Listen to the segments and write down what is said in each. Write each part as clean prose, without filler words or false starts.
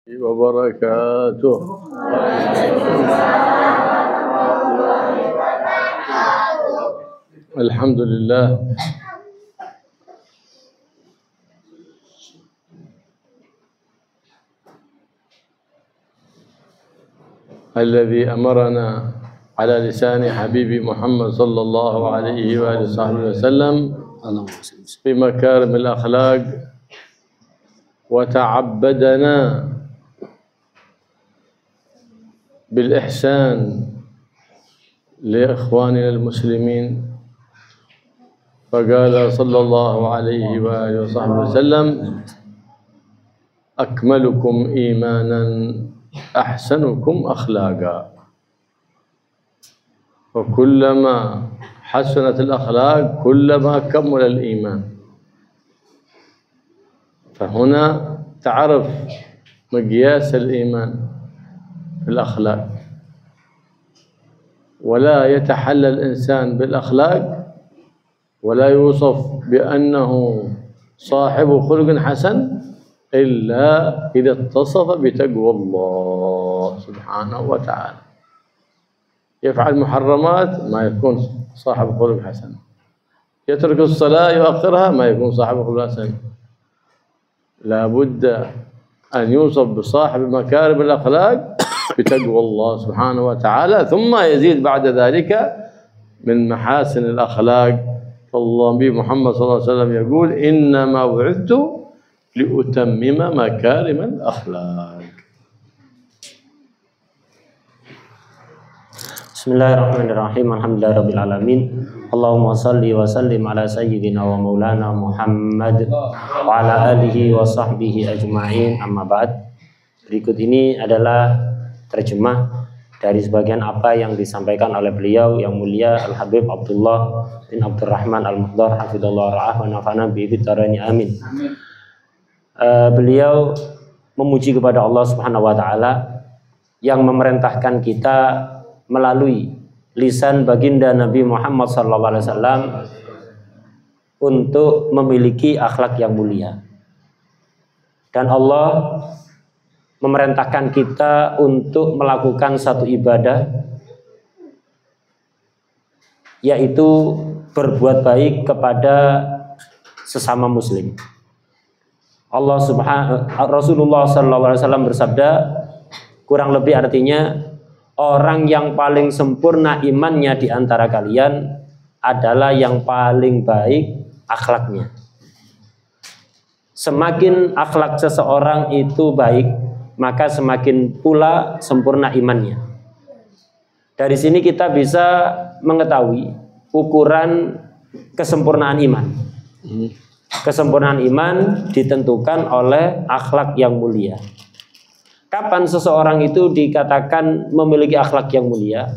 وبركاته. الحمد لله الذي أمرنا على لسان حبيب محمد صلى الله عليه وآله وصحبه وسلم بمكارم الأخلاق وتعبدنا بالإحسان لإخواننا المسلمين، فقال صلى الله عليه وآله وصحبه وسلم: أكملكم إيمانا أحسنكم أخلاقا. وكلما حسنت الأخلاق كلما كمل الإيمان. فهنا تعرف مقياس الإيمان في الأخلاق، ولا يتحلى الإنسان بالأخلاق ولا يوصف بأنه صاحب خلق حسن إلا إذا اتصف بتقوى الله سبحانه وتعالى. يفعل محرمات ما يكون صاحب خلق حسن، يترك الصلاة يؤخرها ما يكون صاحب خلق حسن. لا بد أن يوصف بصاحب مكارم الأخلاق بتقوى الله سبحانه وتعالى، ثم يزيد بعد ذلك من محاسن الأخلاق. النبي محمد صلى الله عليه وسلم يقول: إنما بعثت لأتمم مكارم الأخلاق. Bismillahirrahmanirrahim. Alhamdulillahirabbil alamin. Allahumma shalli wa sallim ala sayyidina wa maulana Muhammad wa ala alihi wa sahbihi ajma'in. Amma ba'd. Berikut ini adalah terjemah dari sebagian apa yang disampaikan oleh beliau yang mulia Al-Habib Abdullah bin Abdurrahman Al-Muhdar hafizallahu ra'ah wa nafa'ana bi bitarani amin. Beliau memuji kepada Allah Subhanahu wa taala yang memerintahkan kita melalui lisan baginda Nabi Muhammad SAW untuk memiliki akhlak yang mulia. Dan Allah memerintahkan kita untuk melakukan satu ibadah, yaitu berbuat baik kepada sesama muslim. Rasulullah SAW bersabda, kurang lebih artinya, orang yang paling sempurna imannya di antara kalian adalah yang paling baik akhlaknya. Semakin akhlak seseorang itu baik, maka semakin pula sempurna imannya. Dari sini kita bisa mengetahui ukuran kesempurnaan iman. Kesempurnaan iman ditentukan oleh akhlak yang mulia. Kapan seseorang itu dikatakan memiliki akhlak yang mulia?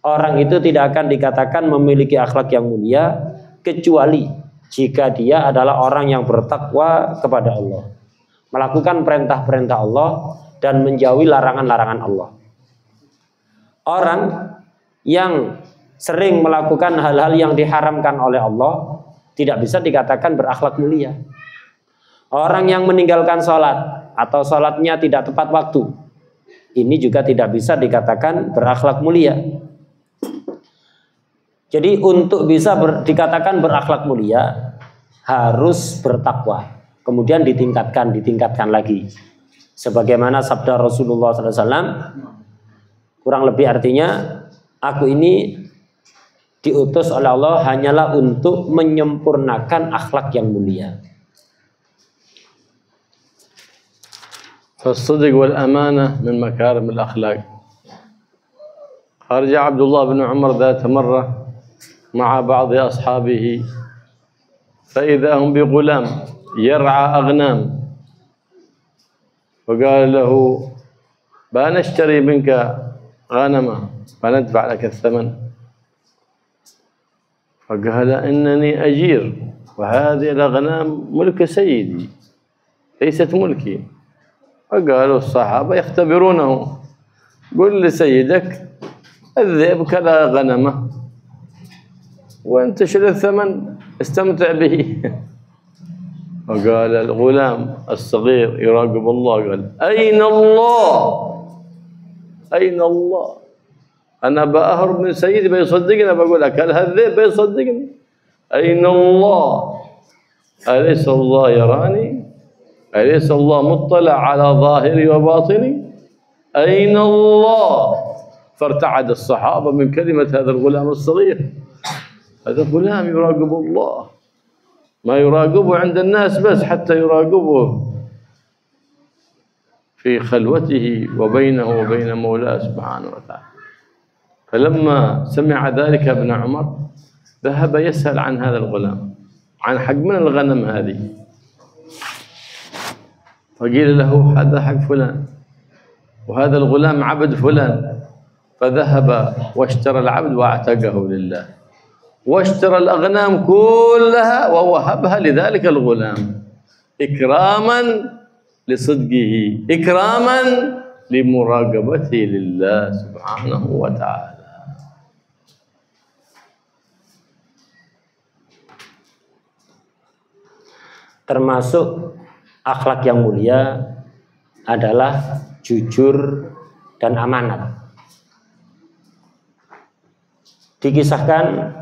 Orang itu tidak akan dikatakan memiliki akhlak yang mulia kecuali jika dia adalah orang yang bertakwa kepada Allah, melakukan perintah-perintah Allah dan menjauhi larangan-larangan Allah. Orang yang sering melakukan hal-hal yang diharamkan oleh Allah tidak bisa dikatakan berakhlak mulia. Orang yang meninggalkan sholat atau sholatnya tidak tepat waktu, ini juga tidak bisa dikatakan berakhlak mulia. Jadi untuk bisa dikatakan berakhlak mulia harus bertakwa, kemudian ditingkatkan lagi. Sebagaimana sabda Rasulullah SAW, kurang lebih artinya, aku ini diutus oleh Allah hanyalah untuk menyempurnakan akhlak yang mulia. فالصدق والأمانة من مكارم الأخلاق. خرج عبد الله بن عمر ذات مرة مع بعض أصحابه فإذا هم بغلام يرعى أغنام، وقال له: بنشتري منك غنمة فندفع لك الثمن. فقال: إنني أجير وهذه الأغنام ملك سيدي ليست ملكي. فقالوا الصحابة يختبرونه: قل لسيدك الذئب كلا غنمه وانت شل الثمن استمتع به. فقال الغلام الصغير يراقب الله قال أين الله؟ أين الله؟ أنا بأهرب من سيدي بيصدقني، بقول أكلها الذئب بيصدقني. أين الله؟ أليس الله يراني؟ أليس الله مطلع على ظاهري وباطني؟ أين الله؟ فارتعد الصحابة من كلمة هذا الغلام الصغير. هذا غلام يراقب الله، ما يراقبه عند الناس بس، حتى يراقبه في خلوته وبينه وبين مولاه سبحانه وتعالى. فلما سمع ذلك ابن عمر ذهب يسأل عن هذا الغلام، عن حق من الغنم هذه، فقيل له هذا حق فلان وهذا الغلام عبد فلان. فذهب واشترى العبد واعتقه لله، واشترى الأغنام كلها ووهبها لذلك الغلام إكراما لصدقه، إكراما لمراقبته لله سبحانه وتعالى. Termasuk akhlak yang mulia adalah jujur dan amanat. Dikisahkan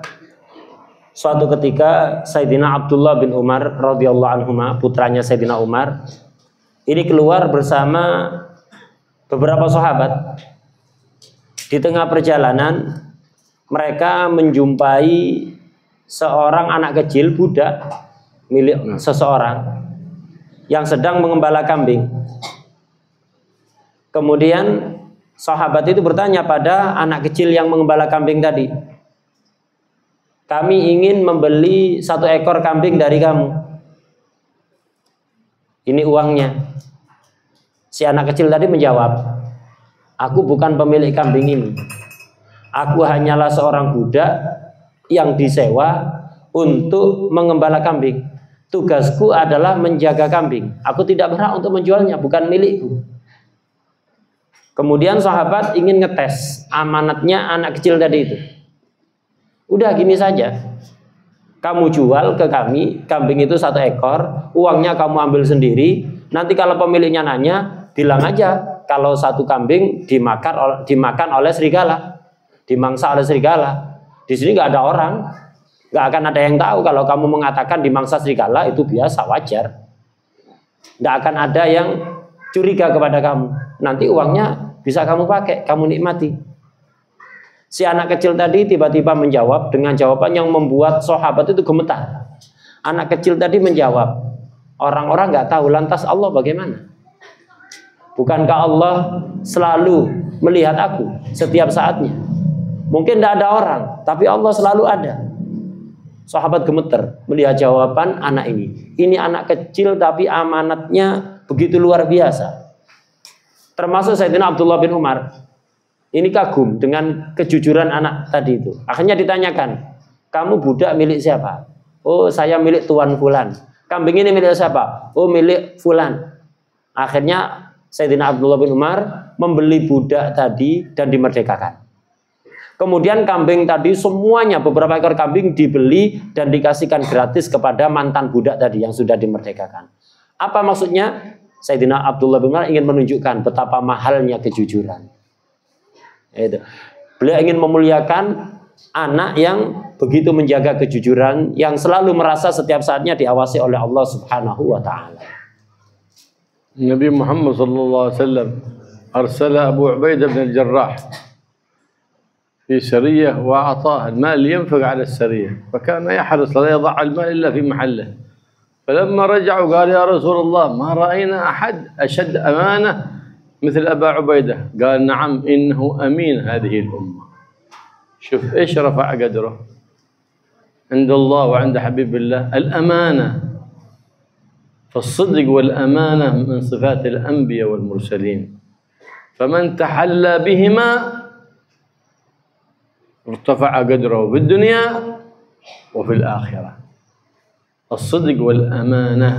suatu ketika Sayyidina Abdullah bin Umar radhiyallahu anhuma, putranya Sayyidina Umar, ini keluar bersama beberapa sahabat. Di tengah perjalanan mereka menjumpai seorang anak kecil, budak milik seseorang yang sedang mengembala kambing. Kemudian sahabat itu bertanya pada anak kecil yang mengembala kambing tadi, kami ingin membeli 1 ekor kambing dari kamu, ini uangnya. Si anak kecil tadi menjawab, aku bukan pemilik kambing ini, aku hanyalah seorang budak yang disewa untuk mengembala kambing. Tugasku adalah menjaga kambing, aku tidak berhak untuk menjualnya, bukan milikku. Kemudian sahabat ingin ngetes amanatnya anak kecil tadi itu. Udah gini saja, kamu jual ke kami kambing itu 1 ekor, uangnya kamu ambil sendiri. Nanti kalau pemiliknya nanya, bilang aja kalau 1 kambing dimakan oleh serigala, dimangsa oleh serigala. Di sini nggak ada orang, nggak akan ada yang tahu. Kalau kamu mengatakan dimangsa serigala itu biasa, wajar. Nggak akan ada yang curiga kepada kamu. Nanti uangnya bisa kamu pakai, kamu nikmati. Si anak kecil tadi tiba-tiba menjawab dengan jawaban yang membuat sahabat itu gemetar. Anak kecil tadi menjawab, orang-orang nggak tahu, lantas Allah bagaimana? Bukankah Allah selalu melihat aku setiap saatnya? Mungkin tidak ada orang, tapi Allah selalu ada. Sahabat gemeter melihat jawaban anak ini. Ini anak kecil tapi amanatnya begitu luar biasa. Termasuk Sayyidina Abdullah bin Umar. Ini kagum dengan kejujuran anak tadi itu. Akhirnya ditanyakan, kamu budak milik siapa? Oh, saya milik Tuan Fulan. Kambing ini milik siapa? Oh, milik Fulan. Akhirnya Sayyidina Abdullah bin Umar membeli budak tadi dan dimerdekakan. Kemudian kambing tadi semuanya, beberapa ekor kambing dibeli dan dikasihkan gratis kepada mantan budak tadi yang sudah dimerdekakan. Apa maksudnya? Sayyidina Abdullah bin Umar ingin menunjukkan betapa mahalnya kejujuran. Itu. Beliau ingin memuliakan anak yang begitu menjaga kejujuran, yang selalu merasa setiap saatnya diawasi oleh Allah Subhanahu wa taala. Nabi Muhammad sallallahu alaihi wasallam arsala Abu Ubaidah bin al-Jarrah في سرية وأعطاه المال لينفق على السرية، فكان يحرص لا يضع المال إلا في محله. فلما رجعوا قال يا رسول الله ما رأينا أحد أشد أمانة مثل أبا عبيدة. قال نعم إنه أمين هذه الأمة. شوف إيش رفع قدره عند الله وعند حبيب الله، الأمانة. فالصدق والأمانة من صفات الأنبياء والمرسلين، فمن تحلى بهما ارتفع قدره في الدنيا وفي الآخرة. الصدق والأمانة.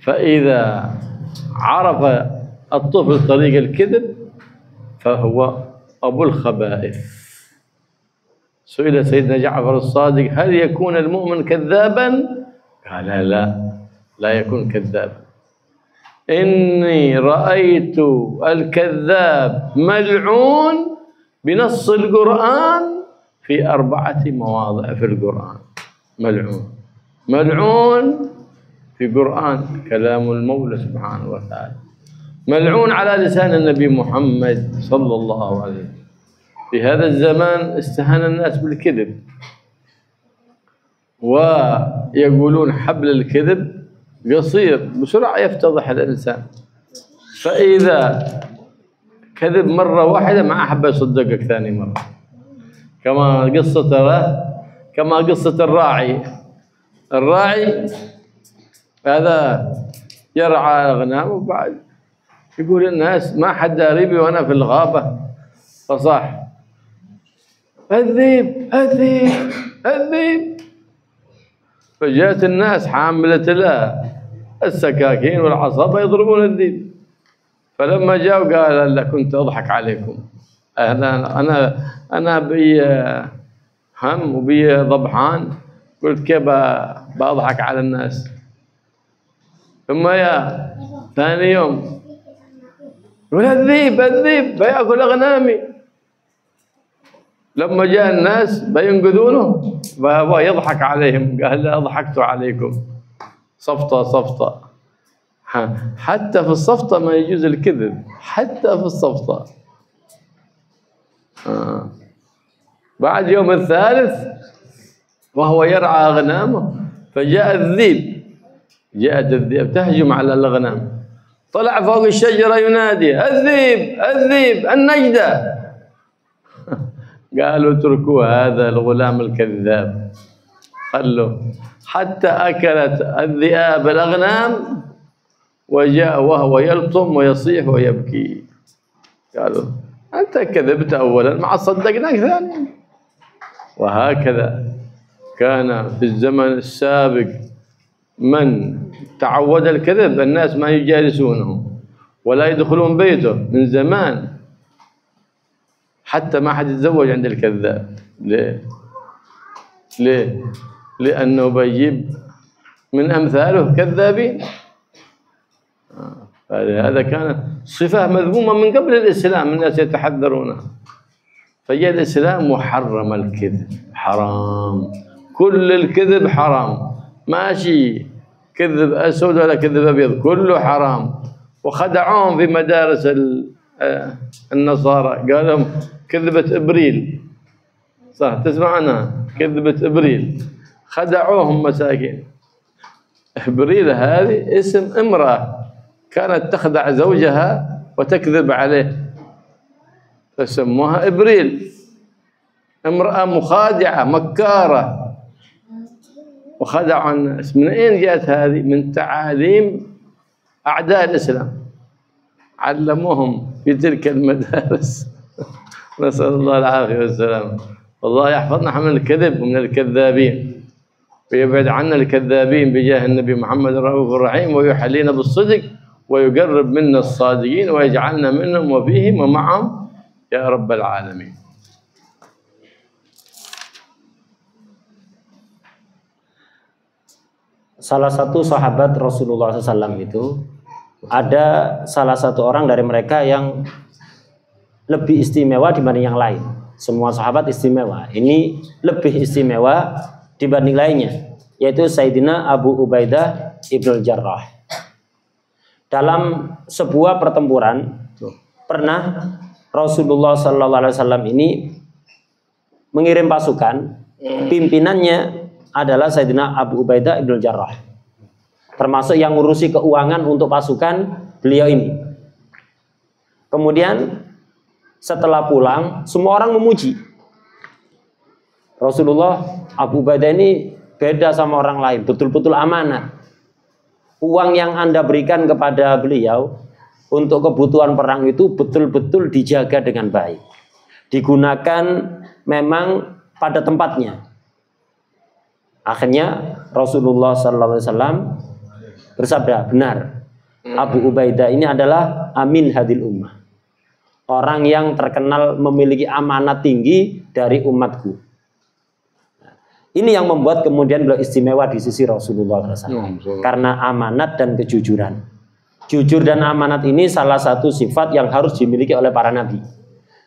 فإذا عرف الطفل طريق الكذب فهو أبو الخبائث. سئل سيدنا جعفر الصادق هل يكون المؤمن كذابا قال لا، لا يكون كذاب. إني رأيت الكذاب ملعون بنص القرآن في 4 مواضع في القرآن. ملعون، ملعون في قرآن كلام المولى سبحانه وتعالى، ملعون على لسان النبي محمد صلى الله عليه وسلم. في هذا الزمان استهان الناس بالكذب، ويقولون حبل الكذب قصير بسرعة يفتضح الإنسان، فإذا كذب مرة واحدة ما أحب يصدقك ثاني مرة. كما قصة الراعي هذا يرعى الأغنام، وبعد يقول الناس ما حد قريبي وأنا في الغابة، فصاح الذئب الذئب الذئب، فجاءت الناس حاملة له السكاكين والعصابة يضربون الذئب. فلما جاءوا قال لا كنت أضحك عليكم، أنا بي هم وبي ضبحان، قلت كيف بأضحك على الناس. ثم يا ثاني يوم يقول الذئب بيأكل أغنامي. لما جاء الناس بينقذونه يضحك عليهم، قال لا ضحكت عليكم، صفطة. حتى في الصفطة ما يجوز الكذب، حتى في الصفطة. بعد يوم الثالث وهو يرعى أغنامه فجاء الذئب، جاءت الذئب تهجم على الأغنام، طلع فوق الشجرة ينادي الذئب النجدة. قالوا اتركوا هذا الغلام الكذاب، خلوا حتى أكلت الذئاب الأغنام وجاء وهو يلطم ويصيح ويبكي. قالوا أنت كذبت أولا ما صدقناك ثانيا. وهكذا كان في الزمن السابق من تعود الكذب الناس ما يجالسونه ولا يدخلون بيته من زمان، حتى ما حد يتزوج عند الكذاب. ليه؟ لأنه بيجيب من أمثاله كذابين. هذا كانت صفة مذمومة من قبل الإسلام، الناس يتحذرونها. فجاء الإسلام وحرم الكذب، حرام، كل الكذب حرام، ماشي كذب أسود ولا كذب أبيض، كله حرام. وخدعوهم في مدارس النصارى، قال لهم كذبة إبريل، صح تسمع عنها كذبة إبريل، خدعوهم مساكين. إبريل هذه اسم امرأة كانت تخدع زوجها وتكذب عليه، فسموها إبريل، امرأة مخادعة مكارة، وخدعوا الناس. من أين جاءت هذه؟ من تعاليم أعداء الإسلام، علموهم في تلك المدارس. نسأل الله العافية والسلام. والله يحفظنا من الكذب ومن الكذابين، ويبعد عنا الكذابين بجاه النبي محمد الرؤوف الرحيم، ويحلينا بالصدق ويقرب منا الصادقين ويجعلنا منهم وفيهم ومعهم يا رب العالمين. Salah satu sahabat Rasulullah SAW itu, ada salah satu orang dari mereka yang lebih istimewa dibanding yang lain. Semua sahabat istimewa, ini lebih istimewa dibanding lainnya, yaitu Sayyidina Abu Ubaidah Ibnul Jarrah. Dalam sebuah pertempuran pernah Rasulullah SAW ini mengirim pasukan, pimpinannya adalah Sayyidina Abu Ubaidah Ibnul Jarrah, termasuk yang ngurusi keuangan untuk pasukan beliau ini. Kemudian setelah pulang, semua orang memuji Rasulullah. Abu Ubaidah ini beda sama orang lain, betul-betul amanat. Uang yang Anda berikan kepada beliau untuk kebutuhan perang itu betul-betul dijaga dengan baik, digunakan memang pada tempatnya. Akhirnya Rasulullah SAW bersabda, benar, Abu Ubaidah ini adalah amin hadil ummah, orang yang terkenal memiliki amanat tinggi dari umatku. Ini yang membuat kemudian beliau istimewa di sisi Rasulullah SAW. Karena amanat dan kejujuran. Jujur dan amanat ini salah satu sifat yang harus dimiliki oleh para nabi.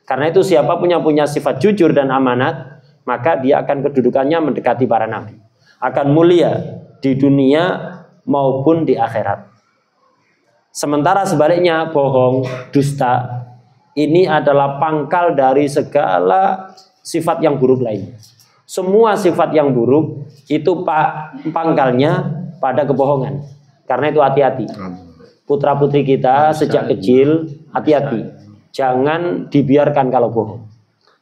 Karena itu siapapun yang punya sifat jujur dan amanat, maka dia akan kedudukannya mendekati para nabi. Akan mulia di dunia maupun di akhirat. Sementara sebaliknya bohong, dusta, ini adalah pangkal dari segala sifat yang buruk lainnya. Semua sifat yang buruk itu pangkalnya pada kebohongan. Karena itu hati-hati. Putra-putri kita sejak kecil hati-hati. Jangan dibiarkan kalau bohong.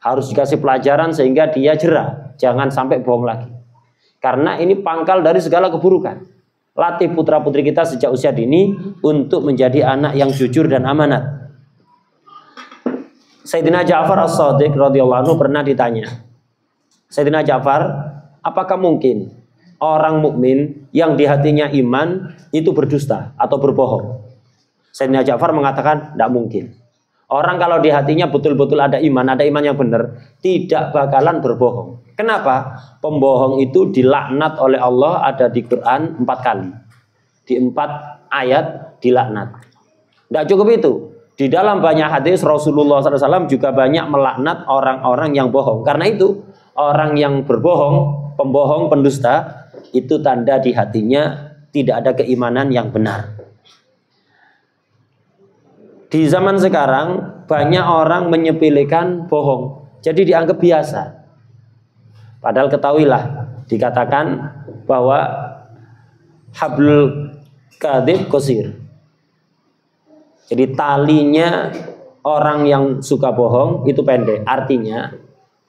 Harus dikasih pelajaran sehingga dia jera. Jangan sampai bohong lagi. Karena ini pangkal dari segala keburukan. Latih putra-putri kita sejak usia dini untuk menjadi anak yang jujur dan amanat. Sayyidina Ja'far As-Shadiq radhiyallahu anhu pernah ditanya, Sayyidina Ja'far, apakah mungkin orang mukmin yang di hatinya iman itu berdusta atau berbohong? Sayyidina Ja'far mengatakan tidak mungkin. Orang kalau di hatinya betul-betul ada iman yang benar, tidak bakalan berbohong. Kenapa? Pembohong itu dilaknat oleh Allah ada di Quran 4 kali. Di 4 ayat dilaknat. Tidak cukup itu. Di dalam banyak hadis Rasulullah SAW juga banyak melaknat orang-orang yang bohong. Karena itu orang yang berbohong, pembohong, pendusta, itu tanda di hatinya tidak ada keimanan yang benar. Di zaman sekarang banyak orang menyepelekan bohong, jadi dianggap biasa. Padahal ketahuilah, dikatakan bahwa hablul kadzib qasir. Jadi talinya orang yang suka bohong itu pendek. Artinya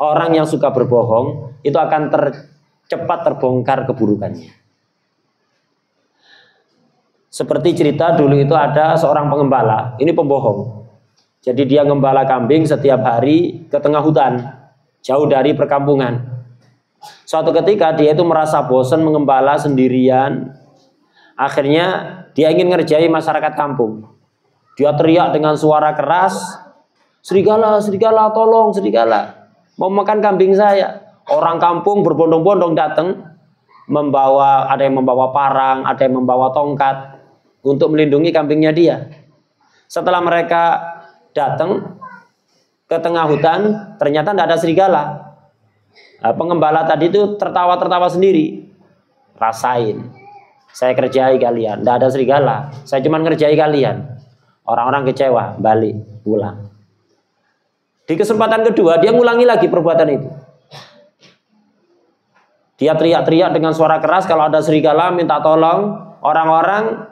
orang yang suka berbohong itu akan cepat terbongkar keburukannya. Seperti cerita dulu itu ada seorang pengembala, ini pembohong. Jadi dia ngembala kambing setiap hari ke tengah hutan, jauh dari perkampungan. Suatu ketika dia itu merasa bosan mengembala sendirian. Akhirnya dia ingin ngerjai masyarakat kampung. Dia teriak dengan suara keras, "Serigala, serigala, tolong, serigala. Mau makan kambing saya." Orang kampung berbondong-bondong datang, ada yang membawa parang, ada yang membawa tongkat untuk melindungi kambingnya dia. Setelah mereka datang ke tengah hutan, ternyata tidak ada serigala. Pengembala tadi itu tertawa-tertawa sendiri. Rasain, saya kerjai kalian, tidak ada serigala. Saya cuma ngerjai kalian. Orang-orang kecewa, balik, pulang. Di kesempatan kedua, dia ngulangi lagi perbuatan itu. Dia teriak-teriak dengan suara keras, kalau ada serigala minta tolong. Orang-orang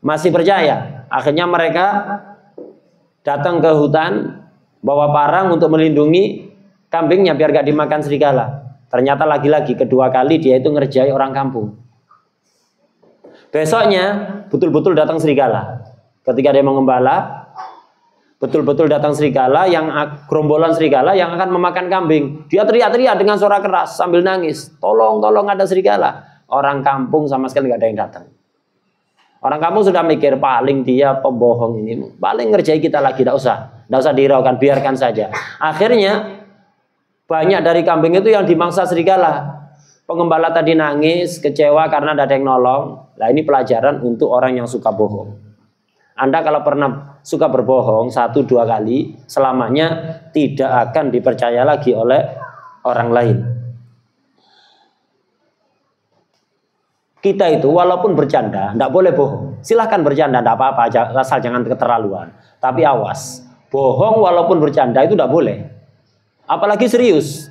masih percaya. Akhirnya mereka datang ke hutan, bawa parang untuk melindungi kambingnya biar gak dimakan serigala. Ternyata lagi-lagi kedua kali dia itu ngerjai orang kampung. Besoknya betul-betul datang serigala. Ketika dia mengembala, betul-betul datang serigala, gerombolan serigala yang akan memakan kambing. Dia teriak-teriak dengan suara keras sambil nangis, "Tolong, tolong, ada serigala." Orang kampung sama sekali gak ada yang datang. Orang kampung sudah mikir, paling dia pembohong ini, paling ngerjai kita lagi, tidak usah diraukan, biarkan saja. Akhirnya banyak dari kambing itu yang dimangsa serigala. Pengembala tadi nangis, kecewa karena tidak ada yang nolong. Nah, ini pelajaran untuk orang yang suka bohong. Anda kalau pernah suka berbohong 1-2 kali, selamanya tidak akan dipercaya lagi oleh orang lain. Kita itu walaupun bercanda, tidak boleh bohong. Silahkan bercanda, tidak apa-apa, asal jangan keterlaluan. Tapi awas, bohong walaupun bercanda itu tidak boleh. Apalagi serius.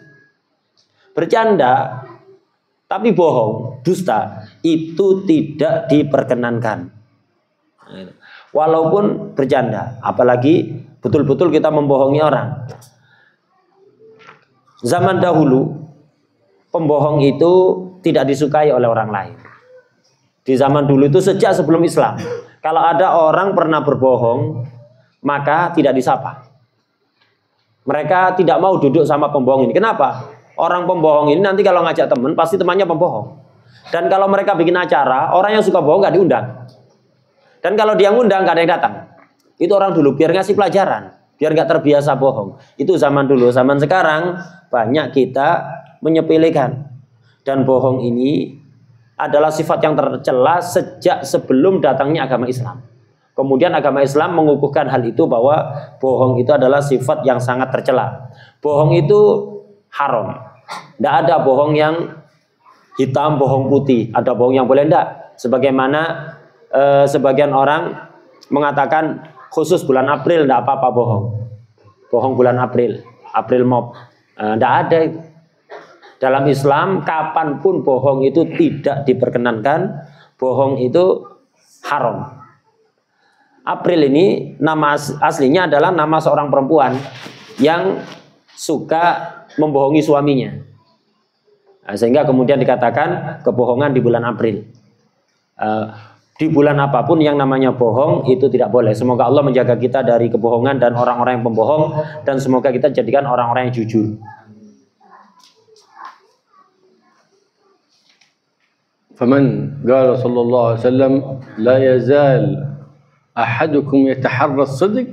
Bercanda, tapi bohong, dusta, itu tidak diperkenankan. Walaupun bercanda, apalagi betul-betul kita membohongi orang. Zaman dahulu, pembohong itu tidak disukai oleh orang lain. Di zaman dulu itu sejak sebelum Islam, kalau ada orang pernah berbohong, maka tidak disapa. Mereka tidak mau duduk sama pembohong ini. Kenapa? Orang pembohong ini nanti kalau ngajak teman, pasti temannya pembohong. Dan kalau mereka bikin acara, orang yang suka bohong nggak diundang. Dan kalau dia ngundang, gak ada yang datang. Itu orang dulu, biar ngasih pelajaran. Biar gak terbiasa bohong. Itu zaman dulu. Zaman sekarang, banyak kita menyepelekan. dan bohong ini adalah sifat yang tercela sejak sebelum datangnya agama Islam. Kemudian agama Islam mengukuhkan hal itu bahwa bohong itu adalah sifat yang sangat tercela. Bohong itu haram. Tidak ada bohong yang hitam, bohong putih. Ada bohong yang boleh tidak. Sebagaimana sebagian orang mengatakan khusus bulan April tidak apa-apa bohong. Bohong bulan April mop. Tidak ada itu. Dalam Islam kapanpun bohong itu tidak diperkenankan. Bohong itu haram. April ini nama aslinya adalah nama seorang perempuan yang suka membohongi suaminya. Nah, sehingga kemudian dikatakan kebohongan di bulan April. Di bulan apapun yang namanya bohong itu tidak boleh. Semoga Allah menjaga kita dari kebohongan dan orang-orang yang pembohong, dan semoga kita jadikan orang-orang yang jujur. فمن قال صلى الله عليه وسلم لا يزال أحدكم يتحرى الصدق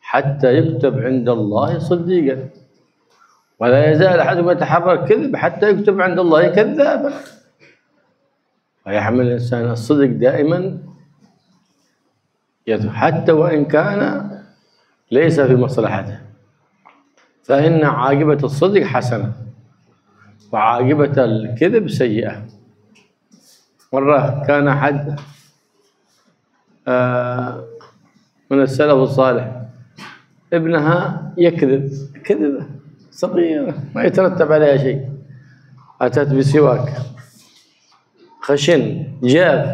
حتى يكتب عند الله صديقا ولا يزال أحدكم يتحرى الكذب حتى يكتب عند الله كذابا. فيحمل الإنسان الصدق دائما حتى وإن كان ليس في مصلحته، فإن عاقبة الصدق حسنة وعاقبة الكذب سيئة. مرة كان أحد من السلف الصالح ابنها يكذب كذبة صغيرة ما يترتب عليها شيء، أتت بسواك خشن جاف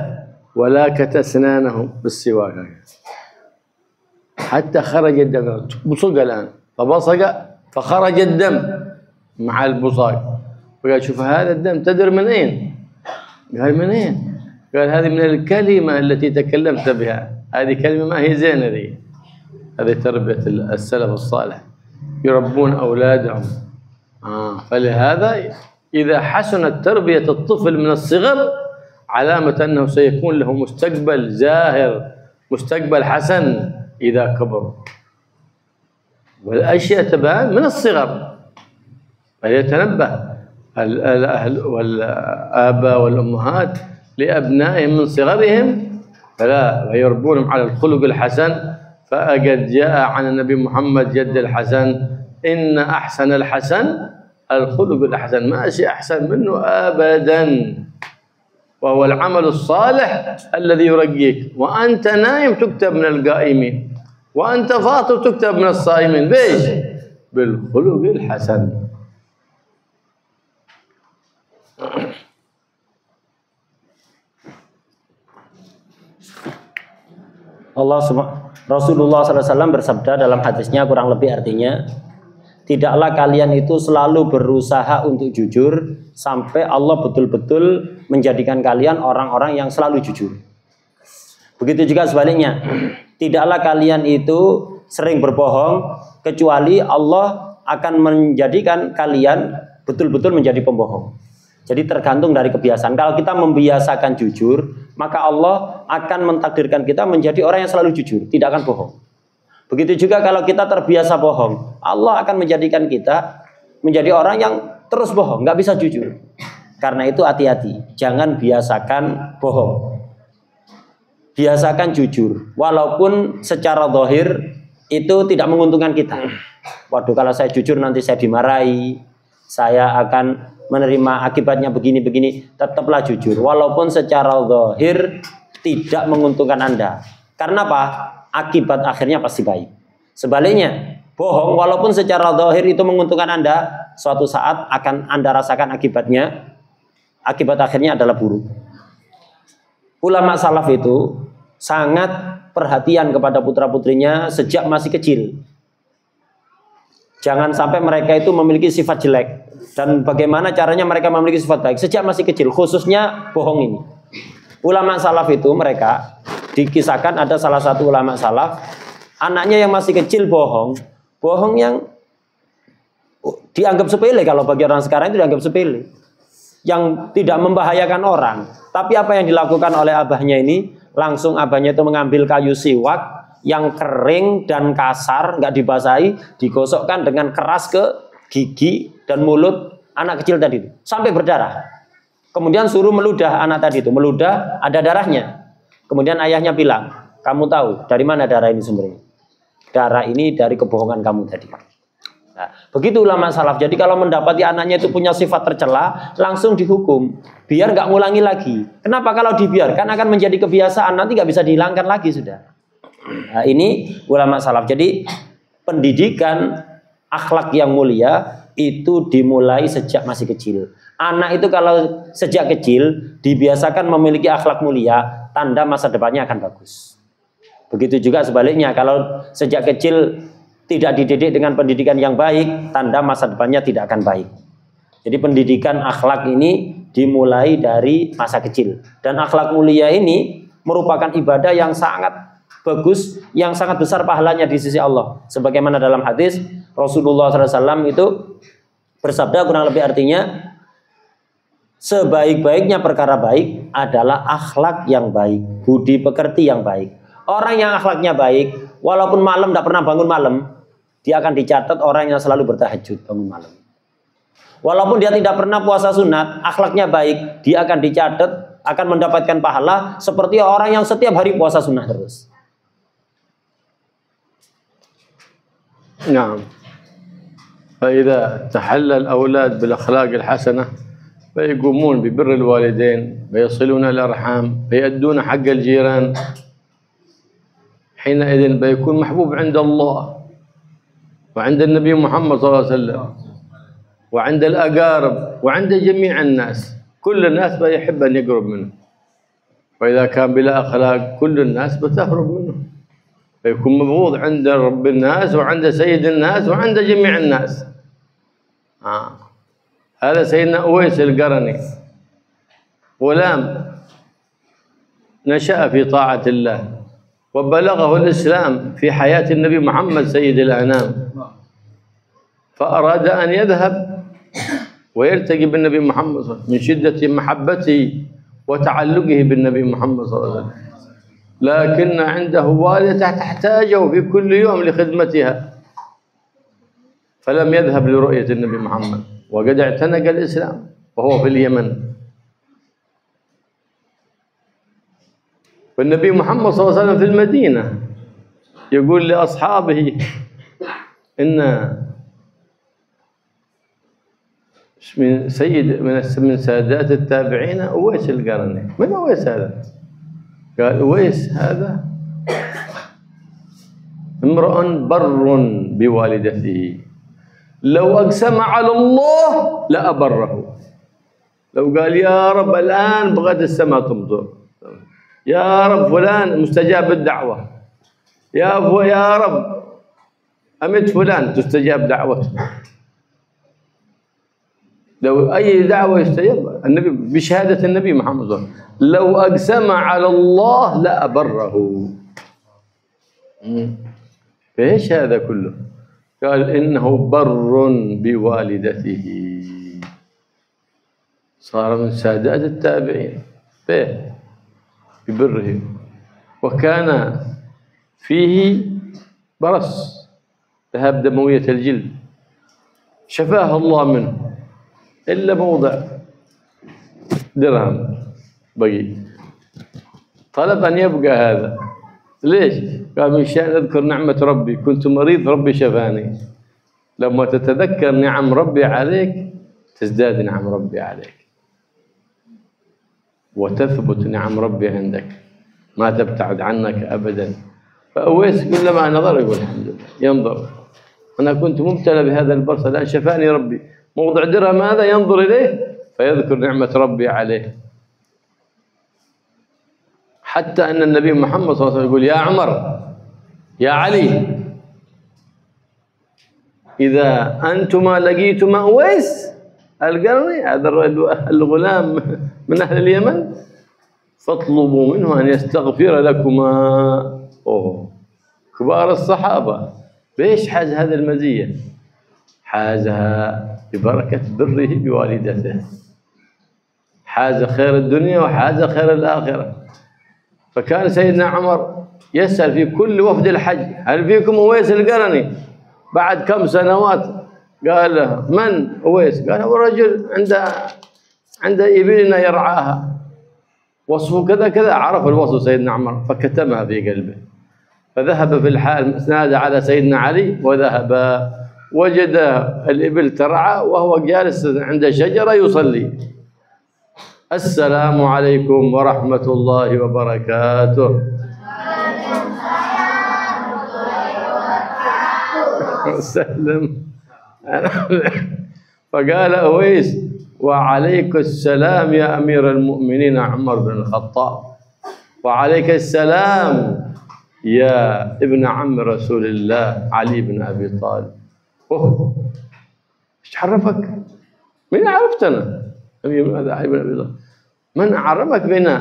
ولاكت أسنانه بالسواك حتى خرج الدم، بصق الآن فبصق فخرج الدم مع البصاق، فقال شوف هذا الدم تدري من أين؟ قال من أين؟ قال هذه من الكلمة التي تكلمت بها، هذه كلمة ما هي زينة ذي. هذه تربية السلف الصالح يربون أولادهم. فلهذا إذا حسنت تربية الطفل من الصغر علامة أنه سيكون له مستقبل زاهر، مستقبل حسن إذا كبر. والأشياء تبان من الصغر، فليتنبه الأهل والآباء والأمهات لأبنائهم من صغرهم فلا ويربونهم على الخلق الحسن. فقد جاء عن النبي محمد جد الحسن إن أحسن الحسن الخلق الحسن، ما شيء أحسن منه أبدا، وهو العمل الصالح الذي يرقيك. وأنت نايم تكتب من القائمين، وأنت فاطر تكتب من الصائمين. بإيش؟ بالخلق الحسن. Rasulullah SAW bersabda dalam hadisnya, kurang lebih artinya, tidaklah kalian itu selalu berusaha untuk jujur sampai Allah betul-betul menjadikan kalian orang-orang yang selalu jujur. Begitu juga sebaliknya, tidaklah kalian itu sering berbohong kecuali Allah akan menjadikan kalian betul-betul menjadi pembohong. Jadi tergantung dari kebiasaan. Kalau kita membiasakan jujur, maka Allah akan mentakdirkan kita menjadi orang yang selalu jujur, tidak akan bohong. Begitu juga kalau kita terbiasa bohong, Allah akan menjadikan kita menjadi orang yang terus bohong, nggak bisa jujur. Karena itu hati-hati, jangan biasakan bohong. Biasakan jujur, walaupun secara zahir itu tidak menguntungkan kita. Waduh, kalau saya jujur nanti saya dimarahi, saya akan menerima akibatnya begini-begini. Tetaplah jujur, walaupun secara zahir tidak menguntungkan Anda. Karena apa? Akibat akhirnya pasti baik. Sebaliknya, bohong walaupun secara zahir itu menguntungkan Anda, suatu saat akan Anda rasakan akibatnya. Akibat akhirnya adalah buruk. Ulama salaf itu sangat perhatian kepada putra-putrinya sejak masih kecil. Jangan sampai mereka itu memiliki sifat jelek. Dan bagaimana caranya mereka memiliki sifat baik sejak masih kecil, khususnya bohong ini. Ulama salaf itu mereka dikisahkan ada salah satu ulama salaf, anaknya yang masih kecil bohong yang dianggap sepele. Kalau bagi orang sekarang itu dianggap sepele, yang tidak membahayakan orang. Tapi apa yang dilakukan oleh abahnya ini, langsung abahnya itu mengambil kayu siwak yang kering dan kasar, nggak dibasahi, digosokkan dengan keras ke gigi dan mulut anak kecil tadi itu, sampai berdarah. Kemudian suruh meludah anak tadi itu, meludah ada darahnya. Kemudian ayahnya bilang, kamu tahu dari mana darah ini sumbernya? Darah ini dari kebohongan kamu tadi. Nah, begitu ulama salaf. Jadi kalau mendapati anaknya itu punya sifat tercela, langsung dihukum, biar nggak ngulangi lagi. Kenapa? Kalau dibiarkan akan menjadi kebiasaan, nanti nggak bisa dihilangkan lagi sudah. Nah, ini ulama salaf. Jadi pendidikan akhlak yang mulia itu dimulai sejak masih kecil. Anak itu kalau sejak kecil dibiasakan memiliki akhlak mulia, tanda masa depannya akan bagus. Begitu juga sebaliknya, kalau sejak kecil tidak dididik dengan pendidikan yang baik, tanda masa depannya tidak akan baik. Jadi pendidikan akhlak ini dimulai dari masa kecil. Dan akhlak mulia ini merupakan ibadah yang sangat bagus, yang sangat besar pahalanya di sisi Allah. Sebagaimana dalam hadis Rasulullah SAW itu bersabda, kurang lebih artinya, sebaik-baiknya perkara baik adalah akhlak yang baik, budi pekerti yang baik. Orang yang akhlaknya baik, walaupun malam tidak pernah bangun malam, dia akan dicatat orang yang selalu bertahajud bangun malam. Walaupun dia tidak pernah puasa sunat, akhlaknya baik, dia akan dicatat akan mendapatkan pahala seperti orang yang setiap hari puasa sunat terus. نعم. فإذا تحلى الأولاد بالأخلاق الحسنة فيقومون ببر الوالدين ويصلون الأرحام ويؤدون حق الجيران، حينئذ بيكون محبوب عند الله وعند النبي محمد صلى الله عليه وسلم وعند الأقارب وعند جميع الناس. كل الناس بيحب أن يقرب منه، وإذا كان بلا أخلاق كل الناس بتهرب منه، فيكون مبغوض عند رب الناس وعند سيد الناس وعند جميع الناس. هذا سيدنا أويس القرني، غلام نشأ في طاعة الله وبلغه الإسلام في حياة النبي محمد سيد الأنام، فأراد أن يذهب ويلتقي بالنبي محمد صلى الله عليه وسلم من شدة محبته وتعلقه بالنبي محمد صلى الله عليه وسلم، لكن عنده والدة تحتاجه في كل يوم لخدمتها، فلم يذهب لرؤية النبي محمد وقد اعتنق الإسلام وهو في اليمن. والنبي محمد صلى الله عليه وسلم في المدينة يقول لأصحابه إن من سادات التابعين أويس القرني. من أويس هذا؟ قال أويس هذا امرؤ بر بوالدته، لو أقسم على الله لأبره. لو قال يا رب الآن بغت السماء تمطر، يا رب فلان مستجاب الدعوة، يا رب أمت فلان تستجاب دعوته، لو أي دعوة يستجاب النبي بشهادة النبي محمد صلى الله عليه وسلم، لو أقسم على الله لأبره. فإيش هذا كله؟ قال إنه بر بوالدته، صار من سادات التابعين ببره، وكان فيه برص ذهاب دموية الجلد، شفاه الله منه إلا موضع درهم بقي، طلب أن يبقى هذا. ليش؟ قال من شأن أذكر نعمة ربي، كنت مريض ربي شفاني. لما تتذكر نعم ربي عليك تزداد نعم ربي عليك وتثبت نعم ربي عندك، ما تبتعد عنك أبدا. فأويس كلما نظر يقول الحمد لله، ينظر أنا كنت مبتلى بهذا البرص الآن شفاني ربي، موضع درهم هذا ينظر إليه فيذكر نعمة ربي عليه. حتى أن النبي محمد صلى الله عليه وسلم يقول يا عمر يا علي إذا أنتما لقيتما أويس القرني، هذا الغلام من أهل اليمن، فاطلبوا منه أن يستغفر لكما. كبار الصحابة بإيش حاز هذه المزية؟ حازها ببركة بره بوالدته، حاز خير الدنيا وحاز خير الآخرة. فكان سيدنا عمر يسأل في كل وفد الحج هل فيكم أويس القرني؟ بعد كم سنوات قال من أويس؟ قال هو رجل عند إبلنا يرعاها، وصفه كذا كذا. عرف الوصف سيدنا عمر فكتمها في قلبه، فذهب في الحال نادى على سيدنا علي، وذهب وجد الإبل ترعى وهو جالس عند شجرة يصلي. السلام عليكم ورحمة الله وبركاته. سلم. فقال أويس: وعليك السلام يا أمير المؤمنين عمر بن الخطاب، وعليك السلام يا ابن عم رسول الله علي بن أبي طالب. أوه، إيش عرفك؟ من عرفتنا؟ علي بن أبي طالب. من عرفك بنا؟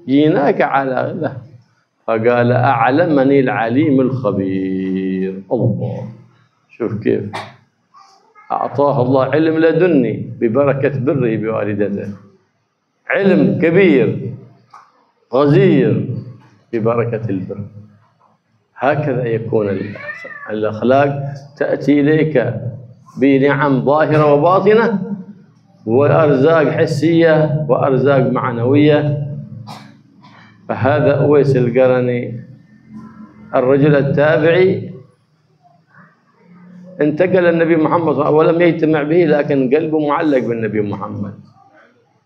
جيناك على غلا. فقال: أعلمني العليم الخبير. الله، شوف كيف أعطاه الله علم لدني ببركة بره بوالدته، علم كبير غزير ببركة البر. هكذا يكون الأخلاق، تأتي إليك بنعم ظاهرة وباطنة، وأرزاق حسية وأرزاق معنوية. فهذا أويس القرني الرجل التابعي انتقل النبي محمد ولم يجتمع به، لكن قلبه معلق بالنبي محمد.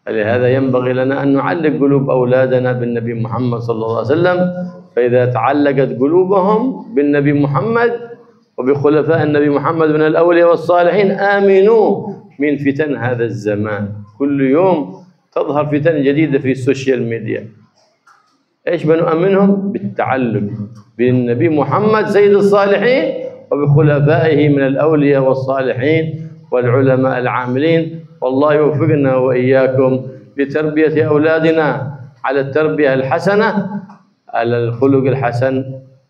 فلهذا ينبغي لنا أن نعلق قلوب أولادنا بالنبي محمد صلى الله عليه وسلم. فإذا تعلقت قلوبهم بالنبي محمد وبخلفاء النبي محمد من الأولياء والصالحين آمنوا من فتن هذا الزمان. كل يوم تظهر فتن جديدة في السوشيال ميديا. إيش بنؤمنهم؟ بالتعلق بالنبي محمد سيد الصالحين وبخلفائه من الأولياء والصالحين والعلماء العاملين. والله يوفقنا وإياكم لتربية أولادنا على التربية الحسنة، على الخلق الحسن،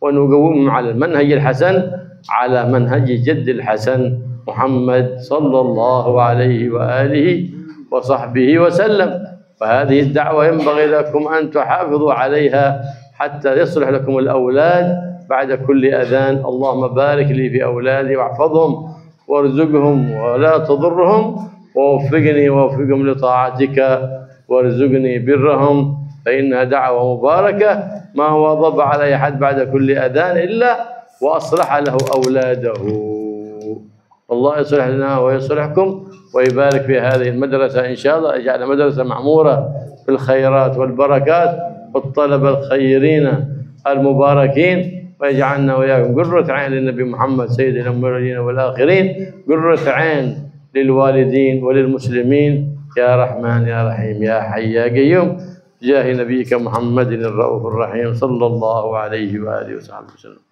ونقومهم على المنهج الحسن، على منهج جد الحسن محمد صلى الله عليه وآله وصحبه وسلم. فهذه الدعوة ينبغي لكم أن تحافظوا عليها حتى يصلح لكم الأولاد بعد كل أذان. اللهم بارك لي في أولادي واحفظهم وارزقهم ولا تضرهم، ووفقني ووفقهم لطاعتك وارزقني برهم، فإنها دعوة مباركة ما واظب على أحد بعد كل أذان إلا وأصلح له أولاده. الله يصلح لنا ويصلحكم ويبارك في هذه المدرسة إن شاء الله، يجعل مدرسة معمورة بالخيرات والبركات والطلبة الخيرين المباركين، ويجعلنا وإياكم قرة عين للنبي محمد سيد الأولين والآخرين، قرة عين للوالدين وللمسلمين، يا رحمن يا رحيم يا حي يا قيوم، جاه نبيك محمد الرؤوف الرحيم صلى الله عليه وآله وصحبه وسلم.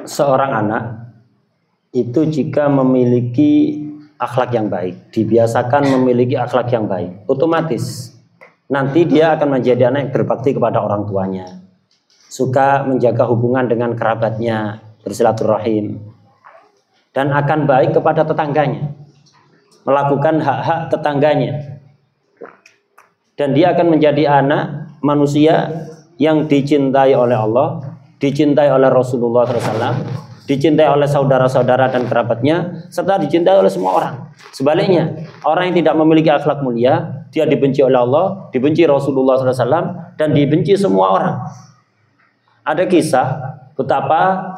Seorang anak itu jika memiliki akhlak yang baik, dibiasakan memiliki akhlak yang baik, otomatis nanti dia akan menjadi anak yang berbakti kepada orang tuanya, suka menjaga hubungan dengan kerabatnya, bersilaturahim, dan akan baik kepada tetangganya, melakukan hak-hak tetangganya, dan dia akan menjadi anak manusia yang dicintai oleh Allah, dicintai oleh Rasulullah SAW, dicintai oleh saudara-saudara dan kerabatnya, serta dicintai oleh semua orang. Sebaliknya, orang yang tidak memiliki akhlak mulia, dia dibenci oleh Allah, dibenci Rasulullah SAW, dan dibenci semua orang. Ada kisah betapa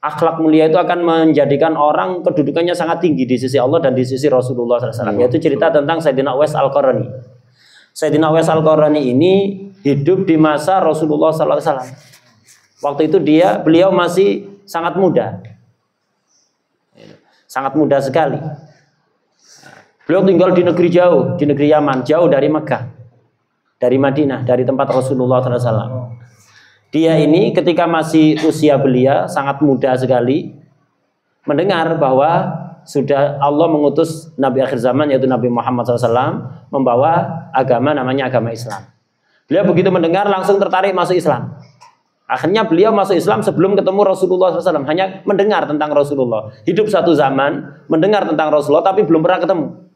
akhlak mulia itu akan menjadikan orang kedudukannya sangat tinggi di sisi Allah dan di sisi Rasulullah SAW. Yaitu cerita tentang Sayyidina Uwais Al-Qarani. Sayyidina Uwais Al-Qarani ini hidup di masa Rasulullah SAW. Waktu itu beliau masih sangat muda, sangat muda sekali. Beliau tinggal di negeri jauh, di negeri Yaman, jauh dari Mekah, dari Madinah, dari tempat Rasulullah SAW. Dia ini ketika masih usia belia, sangat muda sekali, mendengar bahwa sudah Allah mengutus Nabi akhir zaman yaitu Nabi Muhammad SAW membawa agama namanya agama Islam. Beliau begitu mendengar langsung tertarik masuk Islam. Akhirnya beliau masuk Islam sebelum ketemu Rasulullah SAW, hanya mendengar tentang Rasulullah. Hidup satu zaman, mendengar tentang Rasulullah, tapi belum pernah ketemu.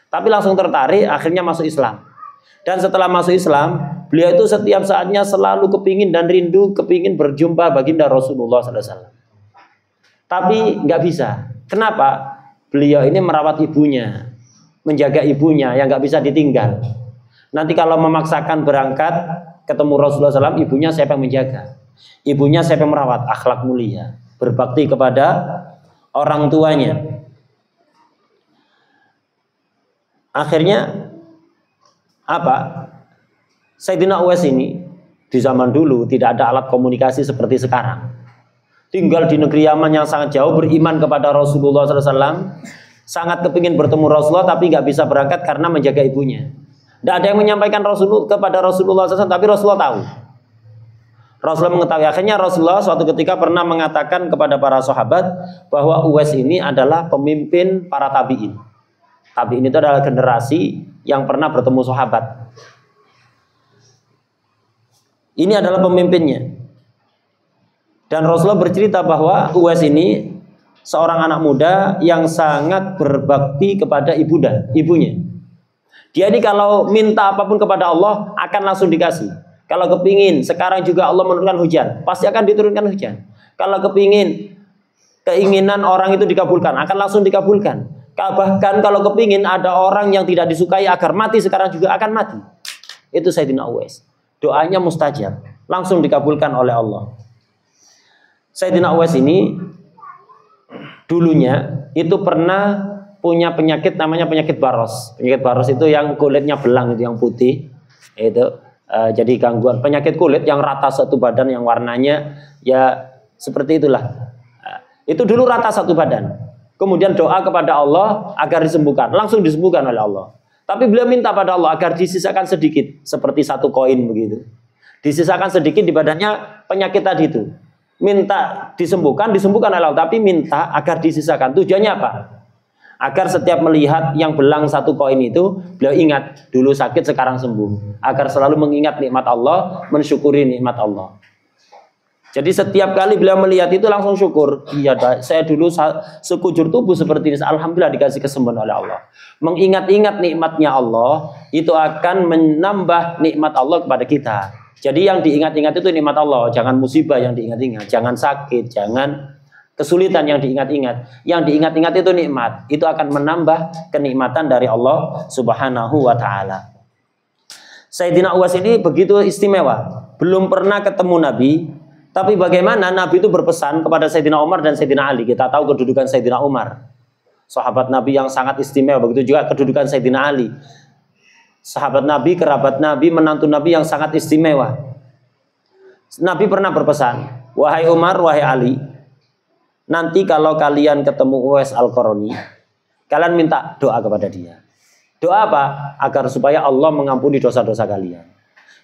Tapi langsung tertarik, akhirnya masuk Islam. Dan setelah masuk Islam, beliau itu setiap saatnya selalu kepingin dan rindu, kepingin berjumpa baginda Rasulullah SAW. Tapi nggak bisa. Kenapa? Beliau ini merawat ibunya, menjaga ibunya yang nggak bisa ditinggal. Nanti kalau memaksakan berangkat ketemu Rasulullah SAW, ibunya siapa yang menjaga? Ibunya siapa yang merawat? Akhlak mulia, berbakti kepada orang tuanya. Akhirnya apa? Sayyidina Uwais ini di zaman dulu tidak ada alat komunikasi seperti sekarang. Tinggal di negeri Yaman yang sangat jauh, beriman kepada Rasulullah SAW, sangat kepingin bertemu Rasulullah tapi nggak bisa berangkat karena menjaga ibunya. Tidak ada yang menyampaikan kepada Rasulullah SAW, tapi Rasulullah tahu. Rasulullah mengetahui. Akhirnya Rasulullah suatu ketika pernah mengatakan kepada para sahabat bahwa Uwais ini adalah pemimpin para tabi'in. Tabi'in itu adalah generasi yang pernah bertemu sahabat. Ini adalah pemimpinnya. Dan Rasulullah bercerita bahwa Uwais ini seorang anak muda yang sangat berbakti kepada ibunya. Dia ini kalau minta apapun kepada Allah akan langsung dikasih. Kalau kepingin sekarang juga Allah menurunkan hujan, pasti akan diturunkan hujan. Kalau kepingin keinginan orang itu dikabulkan, akan langsung dikabulkan. Bahkan kalau kepingin ada orang yang tidak disukai agar mati, sekarang juga akan mati. Itu Sayyidina Uwais. Doanya mustajab, langsung dikabulkan oleh Allah. Sayyidina Uwais ini dulunya itu pernah punya penyakit namanya penyakit baros. Penyakit baros itu yang kulitnya belang, itu yang putih. Itu jadi gangguan penyakit kulit yang rata satu badan, yang warnanya ya seperti itulah. Itu dulu rata satu badan. Kemudian doa kepada Allah agar disembuhkan, langsung disembuhkan oleh Allah. Tapi beliau minta pada Allah agar disisakan sedikit, seperti satu koin begitu. Disisakan sedikit di badannya penyakit tadi itu. Minta disembuhkan oleh Allah, tapi minta agar disisakan. Tujuannya apa? Agar setiap melihat yang belang satu koin itu, beliau ingat dulu sakit sekarang sembuh. Agar selalu mengingat nikmat Allah, mensyukuri nikmat Allah. Jadi setiap kali beliau melihat itu langsung syukur. Iya, saya dulu sekujur tubuh seperti ini, alhamdulillah dikasih kesembuhan oleh Allah. Mengingat-ingat nikmatnya Allah itu akan menambah nikmat Allah kepada kita. Jadi yang diingat-ingat itu nikmat Allah, jangan musibah yang diingat-ingat, jangan sakit, jangan kesulitan yang diingat-ingat. Yang diingat-ingat itu nikmat. Itu akan menambah kenikmatan dari Allah Subhanahu wa ta'ala. Sayyidina Uwais ini begitu istimewa. Belum pernah ketemu Nabi, tapi bagaimana Nabi itu berpesan kepada Sayyidina Umar dan Sayyidina Ali. Kita tahu kedudukan Sayyidina Umar, sahabat Nabi yang sangat istimewa. Begitu juga kedudukan Sayyidina Ali, sahabat Nabi, kerabat Nabi, menantu Nabi yang sangat istimewa. Nabi pernah berpesan, wahai Umar, wahai Ali, nanti kalau kalian ketemu Uwais Al-Qarni, kalian minta doa kepada dia. Doa apa? Agar supaya Allah mengampuni dosa-dosa kalian.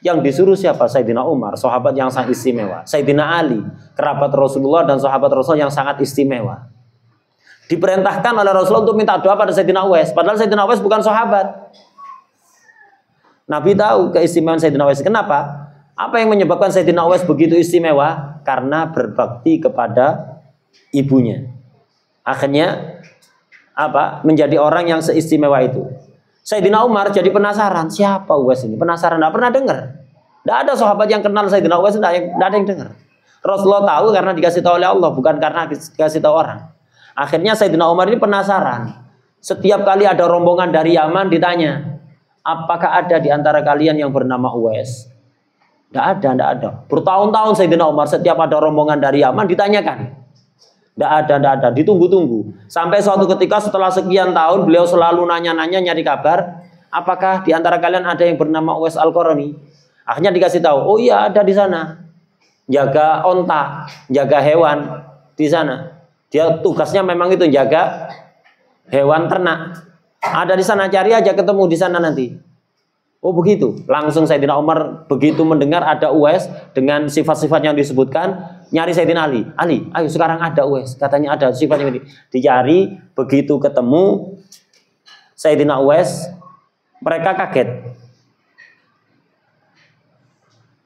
Yang disuruh siapa? Sayyidina Umar, sahabat yang sangat istimewa. Sayyidina Ali, kerabat Rasulullah dan sahabat Rasul yang sangat istimewa. Diperintahkan oleh Rasulullah untuk minta doa pada Sayyidina Uwais. Padahal Sayyidina Uwais bukan sahabat. Nabi tahu keistimewaan Sayyidina Uwais. Kenapa? Apa yang menyebabkan Sayyidina Uwais begitu istimewa? Karena berbakti kepada ibunya. Akhirnya apa? Menjadi orang yang seistimewa itu. Sayyidina Umar jadi penasaran, siapa Uwais ini? Penasaran, tidak pernah dengar. Tidak ada sahabat yang kenal Sayyidina Uwais, tidak ada yang dengar. Rasulullah tahu karena dikasih tahu oleh Allah, bukan karena dikasih tahu orang. Akhirnya Sayyidina Umar ini penasaran. Setiap kali ada rombongan dari Yaman ditanya, apakah ada di antara kalian yang bernama Uwais? Tidak ada. Bertahun-tahun Sayyidina Umar setiap ada rombongan dari Yaman ditanyakan. Tidak ada, ditunggu-tunggu. Sampai suatu ketika setelah sekian tahun beliau selalu nanya-nanya, nyari kabar, apakah di antara kalian ada yang bernama Uwais Al-Qarni? Akhirnya dikasih tahu, oh iya ada di sana. Jaga onta, jaga hewan di sana. Dia tugasnya memang itu jaga hewan ternak. Ada di sana, cari aja ketemu di sana nanti. Oh begitu. Langsung Sayyidina Umar begitu mendengar ada Uwais dengan sifat-sifat yang disebutkan, nyari Sayyidina Ali. Ali, ayo sekarang ada Uwais. Katanya ada sifatnya ini. Dicari, begitu ketemu Sayyidina Uwais, mereka kaget.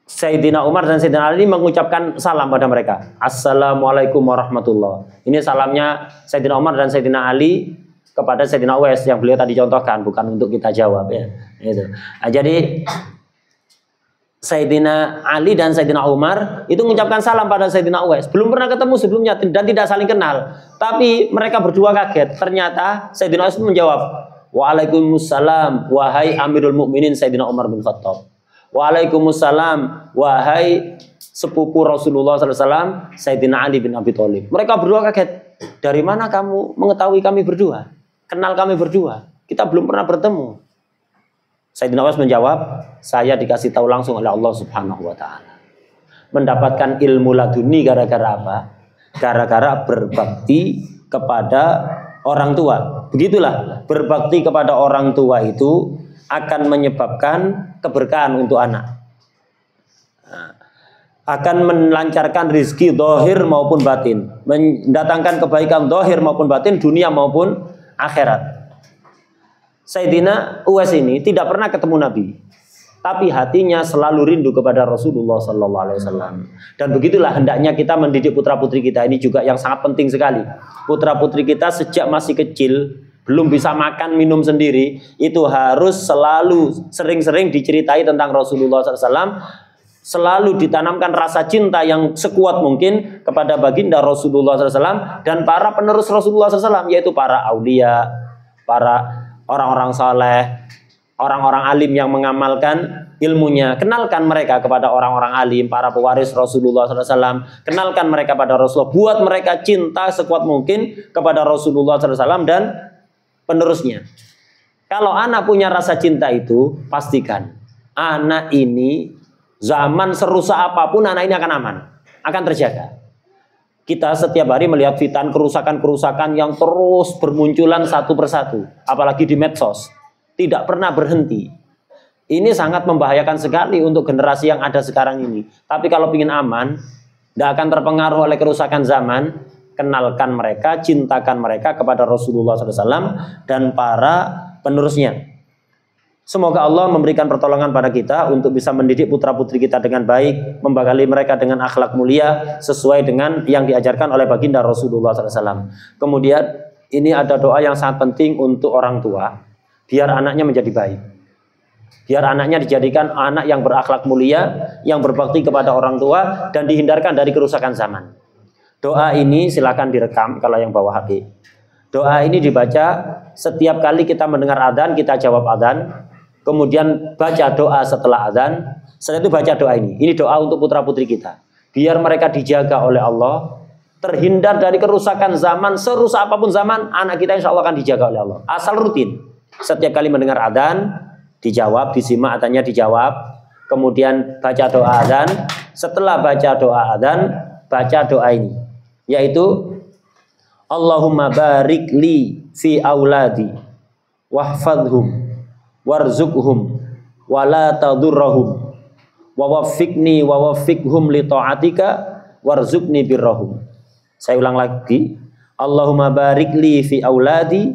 Sayyidina Umar dan Sayyidina Ali mengucapkan salam pada mereka. Assalamualaikum warahmatullahi. Ini salamnya Sayyidina Umar dan Sayyidina Ali kepada Sayyidina Uwais yang beliau tadi contohkan, bukan untuk kita jawab ya. Itu. Nah, jadi Sayyidina Ali dan Sayyidina Umar itu mengucapkan salam pada Sayyidina Uwais. Belum pernah ketemu sebelumnya dan tidak saling kenal. Tapi mereka berdua kaget. Ternyata Sayyidina Uwais menjawab, "Waalaikumsalam, wahai Amirul Mukminin Sayyidina Umar bin Khattab." "Waalaikumsalam, wahai sepupu Rasulullah SAW, Sayyidina Ali bin Abi Thalib." Mereka berdua kaget. "Dari mana kamu mengetahui kami berdua? Kenal kami berdua? Kita belum pernah bertemu." Sayyidina Uwais menjawab, "Saya dikasih tahu langsung oleh Allah Subhanahu wa taala." Mendapatkan ilmu laduni gara-gara apa? Gara-gara berbakti kepada orang tua. Begitulah, berbakti kepada orang tua itu akan menyebabkan keberkahan untuk anak. Akan melancarkan rizki zahir maupun batin, mendatangkan kebaikan zahir maupun batin, dunia maupun akhirat. Sayyidina Uwais ini tidak pernah ketemu Nabi, tapi hatinya selalu rindu kepada Rasulullah Sallallahu Alaihi Wasallam. Dan begitulah hendaknya kita mendidik putra putri kita. Ini juga yang sangat penting sekali. Putra putri kita sejak masih kecil, belum bisa makan minum sendiri, itu harus selalu sering-sering diceritai tentang Rasulullah SAW. Selalu ditanamkan rasa cinta yang sekuat mungkin kepada baginda Rasulullah SAW dan para penerus Rasulullah SAW, yaitu para aulia, para orang-orang saleh, orang-orang alim yang mengamalkan ilmunya. Kenalkan mereka kepada orang-orang alim, para pewaris Rasulullah SAW. Kenalkan mereka pada Rasulullah. Buat mereka cinta sekuat mungkin kepada Rasulullah SAW dan penerusnya. Kalau anak punya rasa cinta itu, pastikan anak ini zaman serusak apapun, anak ini akan aman, akan terjaga. Kita setiap hari melihat fitan kerusakan-kerusakan yang terus bermunculan satu persatu. Apalagi di medsos. Tidak pernah berhenti. Ini sangat membahayakan sekali untuk generasi yang ada sekarang ini. Tapi kalau ingin aman, tidak akan terpengaruh oleh kerusakan zaman, kenalkan mereka, cintakan mereka kepada Rasulullah SAW dan para penerusnya. Semoga Allah memberikan pertolongan pada kita untuk bisa mendidik putra-putri kita dengan baik, membekali mereka dengan akhlak mulia sesuai dengan yang diajarkan oleh baginda Rasulullah SAW. Kemudian ini ada doa yang sangat penting untuk orang tua, biar anaknya menjadi baik. Biar anaknya dijadikan anak yang berakhlak mulia, yang berbakti kepada orang tua dan dihindarkan dari kerusakan zaman. Doa ini silakan direkam kalau yang bawa HP. Doa ini dibaca setiap kali kita mendengar adzan, kita jawab adzan. Kemudian baca doa setelah adzan. Setelah itu baca doa ini. Ini doa untuk putra putri kita. Biar mereka dijaga oleh Allah, terhindar dari kerusakan zaman. Serusak apapun zaman, anak kita insya Allah akan dijaga oleh Allah. Asal rutin. Setiap kali mendengar adzan, dijawab, disimak adzannya dijawab. Kemudian baca doa adzan. Setelah baca doa adzan, baca doa ini, yaitu Allahumma barik li fi auladi wahfadhum warzuqhum wala tadurrahum wa waffiqni wa waffiqhum li ta'atika warzuqni birrahum. Saya ulang lagi. Allahumma barik li fi auladi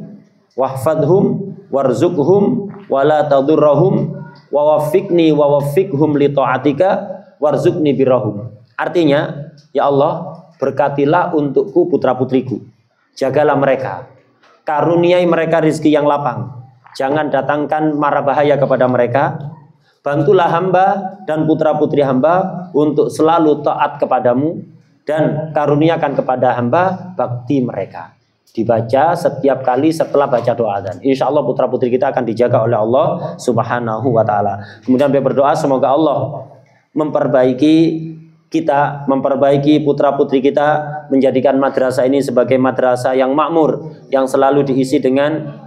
wahfadhum warzuqhum wala tadurrahum wa waffiqni wa waffiqhum li ta'atika warzuqni birrahum. Artinya, ya Allah, berkatilah untukku putra-putriku. Jagalah mereka. Karuniai mereka rizki yang lapang. Jangan datangkan mara bahaya kepada mereka. Bantulah hamba dan putra-putri hamba untuk selalu taat kepadamu. Dan karuniakan kepada hamba bakti mereka. Dibaca setiap kali setelah baca doa adzan. Insya Allah putra-putri kita akan dijaga oleh Allah Subhanahu wa ta'ala. Kemudian beliau berdoa semoga Allah memperbaiki kita, memperbaiki putra-putri kita, menjadikan madrasah ini sebagai madrasah yang makmur, yang selalu diisi dengan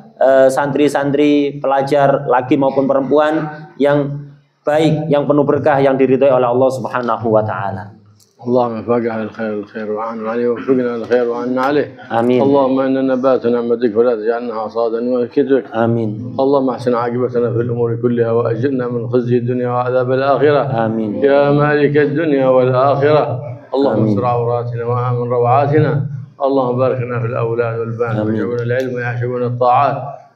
santri-santri, pelajar, laki maupun perempuan yang baik, yang penuh berkah, yang diridhai oleh Allah Subhanahu wa ta'ala. اللهم فقه الخير وعنا عليه وفقنا الخير وعنا عليه. آمين. اللهم إن نبات نعمتك ولا تجعلنا حصادا وكدرك. آمين. اللهم احسن عاقبتنا في الأمور كلها وأجرنا من خزي الدنيا وعذاب الآخرة. آمين. يا مالك الدنيا والآخرة. اللهم استر عوراتنا وآمن روعاتنا. اللهم بارك لنا في الأولاد والبنات ويعشقون العلم ويعشقون الطاعات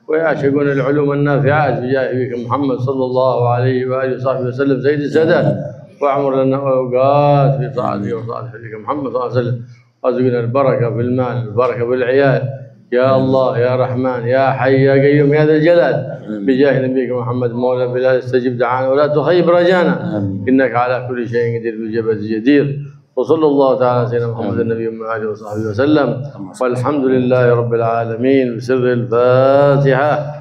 ويعشقون العلوم النافعات بجاه محمد صلى الله عليه وآله وصحبه وسلم سيد السادات. واعمر لنا اوقات في طاعتك وطاعة حبيبك محمد صلى الله عليه وسلم. وارزقنا البركه في المال، البركه في العيال، يا الله يا رحمن يا حي يا قيوم يا ذا الجلال بجاه نبيك محمد مولى بلال استجب دعانا ولا تخيب رجانا إنك على كل شيء قدير بالجبل جدير. وصلى الله تعالى على سيدنا محمد النبي وآله وصحبه وسلم والحمد لله رب العالمين بسر الفاتحة.